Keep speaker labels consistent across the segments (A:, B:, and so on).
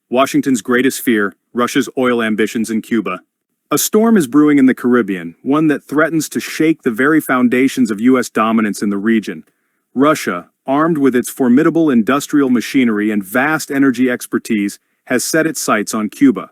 A: Washington's greatest fear, Russia's oil ambitions in Cuba. A storm is brewing in the Caribbean, one that threatens to shake the very foundations of U.S. dominance in the region. Russia, armed with its formidable industrial machinery and vast energy expertise, has set its sights on Cuba.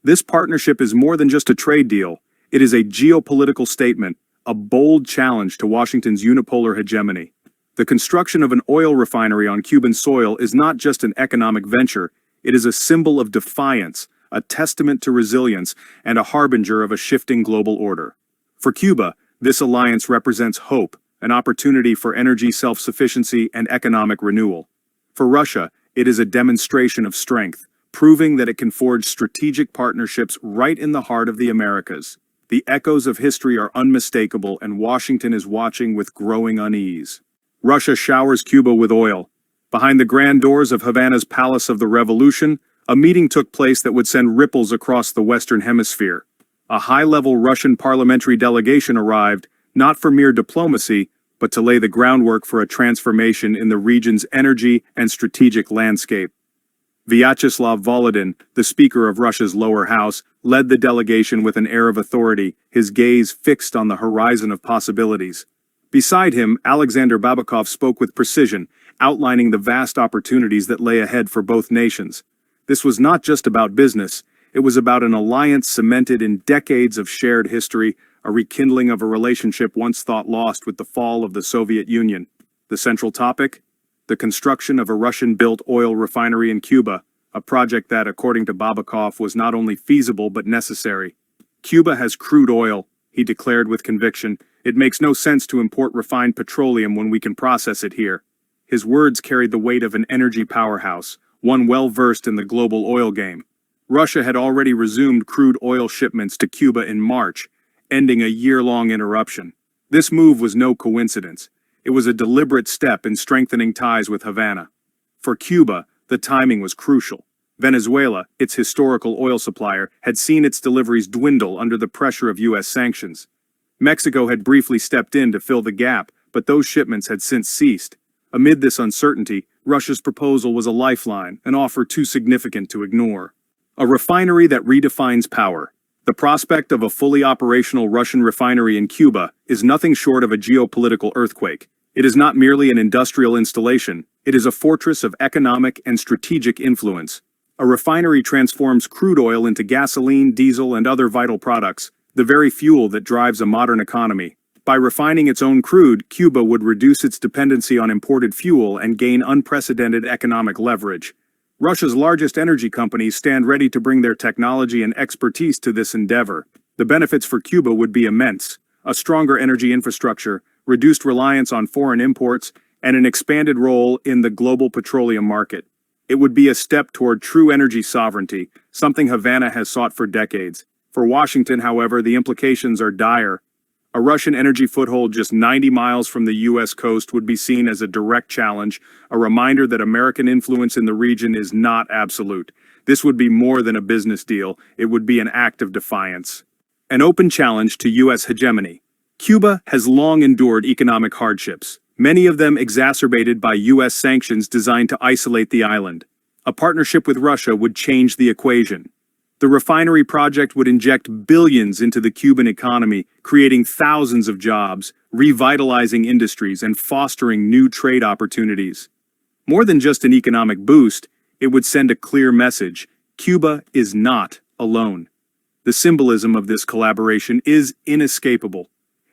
A: This partnership is more than just a trade deal. It is a geopolitical statement, a bold challenge to Washington's unipolar hegemony. The construction of an oil refinery on Cuban soil is not just an economic venture, it is a symbol of defiance, a testament to resilience, and a harbinger of a shifting global order. For Cuba, this alliance represents hope, an opportunity for energy self-sufficiency and economic renewal. For Russia, it is a demonstration of strength, proving that it can forge strategic partnerships right in the heart of the Americas. The echoes of history are unmistakable, and Washington is watching with growing unease. Russia showers Cuba with oil. Behind the grand doors of Havana's Palace of the Revolution, a meeting took place that would send ripples across the Western Hemisphere. A high-level Russian parliamentary delegation arrived, not for mere diplomacy, but to lay the groundwork for a transformation in the region's energy and strategic landscape. Vyacheslav Volodin, the Speaker of Russia's lower house, led the delegation with an air of authority, his gaze fixed on the horizon of possibilities. Beside him, Alexander Babakov spoke with precision, outlining the vast opportunities that lay ahead for both nations. This was not just about business, it was about an alliance cemented in decades of shared history, a rekindling of a relationship once thought lost with the fall of the Soviet Union. The central topic? The construction of a Russian-built oil refinery in Cuba, a project that, according to Babakov, was not only feasible but necessary. Cuba has crude oil, he declared with conviction. It makes no sense to import refined petroleum when we can process it here. His words carried the weight of an energy powerhouse, one well-versed in the global oil game. Russia had already resumed crude oil shipments to Cuba in March, ending a year-long interruption. This move was no coincidence. It was a deliberate step in strengthening ties with Havana. For Cuba, the timing was crucial. Venezuela, its historical oil supplier, had seen its deliveries dwindle under the pressure of U.S. sanctions. Mexico had briefly stepped in to fill the gap, but those shipments had since ceased. Amid this uncertainty, Russia's proposal was a lifeline, an offer too significant to ignore. A refinery that redefines power. The prospect of a fully operational Russian refinery in Cuba is nothing short of a geopolitical earthquake. It is not merely an industrial installation, it is a fortress of economic and strategic influence. A refinery transforms crude oil into gasoline, diesel, and other vital products, the very fuel that drives a modern economy. By refining its own crude, Cuba would reduce its dependency on imported fuel and gain unprecedented economic leverage. Russia's largest energy companies stand ready to bring their technology and expertise to this endeavor. The benefits for Cuba would be immense: a stronger energy infrastructure, reduced reliance on foreign imports, and an expanded role in the global petroleum market. It would be a step toward true energy sovereignty, something Havana has sought for decades. For Washington, however, the implications are dire. A Russian energy foothold just 90 miles from the U.S. coast would be seen as a direct challenge, a reminder that American influence in the region is not absolute. This would be more than a business deal, it would be an act of defiance. An open challenge to U.S. hegemony. Cuba has long endured economic hardships, many of them exacerbated by U.S. sanctions designed to isolate the island. A partnership with Russia would change the equation. The refinery project would inject billions into the Cuban economy, creating thousands of jobs, revitalizing industries, and fostering new trade opportunities. More than just an economic boost, it would send a clear message: Cuba is not alone. The symbolism of this collaboration is inescapable.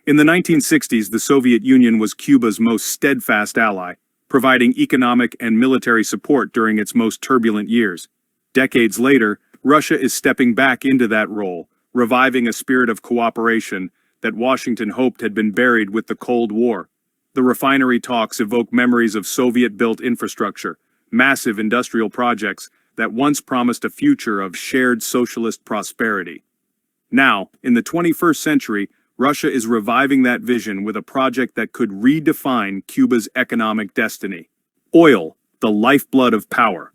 A: In the 1960s, the Soviet Union was Cuba's most steadfast ally, providing economic and military support during its most turbulent years. Decades later, Russia is stepping back into that role, reviving a spirit of cooperation that Washington hoped had been buried with the Cold War. The refinery talks evoke memories of Soviet-built infrastructure, massive industrial projects that once promised a future of shared socialist prosperity. Now, in the 21st century, Russia is reviving that vision with a project that could redefine Cuba's economic destiny. Oil, the lifeblood of power.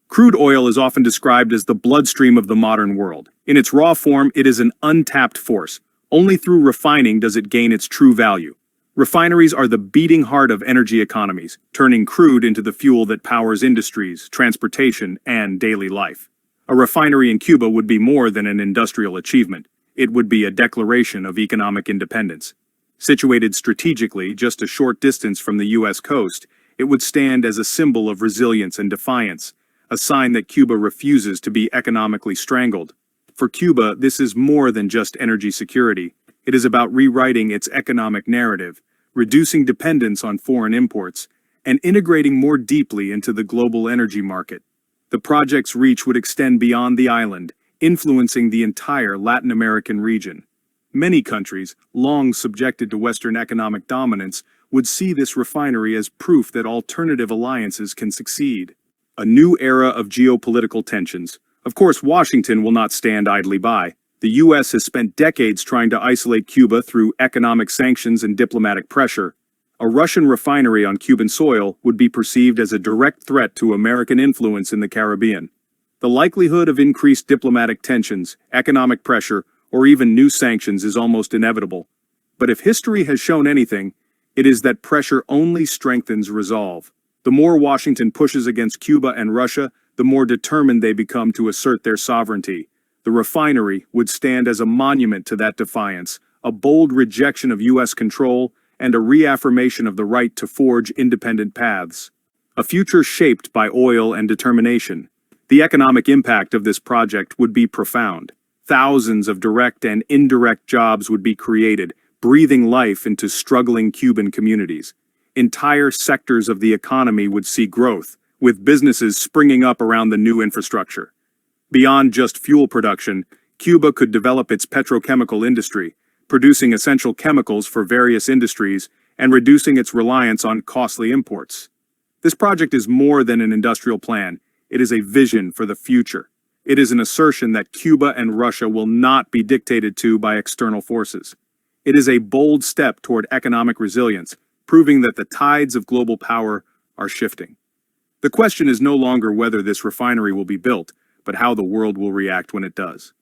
A: Crude oil is often described as the bloodstream of the modern world. In its raw form, it is an untapped force. Only through refining does it gain its true value. Refineries are the beating heart of energy economies, turning crude into the fuel that powers industries, transportation, and daily life. A refinery in Cuba would be more than an industrial achievement. It would be a declaration of economic independence. Situated strategically just a short distance from the U.S. coast, it would stand as a symbol of resilience and defiance, a sign that Cuba refuses to be economically strangled. For Cuba, this is more than just energy security. It is about rewriting its economic narrative, reducing dependence on foreign imports, and integrating more deeply into the global energy market. The project's reach would extend beyond the island, influencing the entire Latin American region. Many countries, long subjected to Western economic dominance, would see this refinery as proof that alternative alliances can succeed. A new era of geopolitical tensions. Of course, Washington will not stand idly by. The U.S. has spent decades trying to isolate Cuba through economic sanctions and diplomatic pressure. A Russian refinery on Cuban soil would be perceived as a direct threat to American influence in the Caribbean. The likelihood of increased diplomatic tensions, economic pressure, or even new sanctions is almost inevitable. But if history has shown anything, it is that pressure only strengthens resolve. The more Washington pushes against Cuba and Russia, the more determined they become to assert their sovereignty. The refinery would stand as a monument to that defiance, a bold rejection of U.S. control, and a reaffirmation of the right to forge independent paths. A future shaped by oil and determination. The economic impact of this project would be profound. Thousands of direct and indirect jobs would be created, breathing life into struggling Cuban communities. Entire sectors of the economy would see growth, with businesses springing up around the new infrastructure. Beyond just fuel production, Cuba could develop its petrochemical industry, producing essential chemicals for various industries and reducing its reliance on costly imports. This project is more than an industrial plan. It is a vision for the future. It is an assertion that Cuba and Russia will not be dictated to by external forces. It is a bold step toward economic resilience, proving that the tides of global power are shifting. The question is no longer whether this refinery will be built, but how the world will react when it does.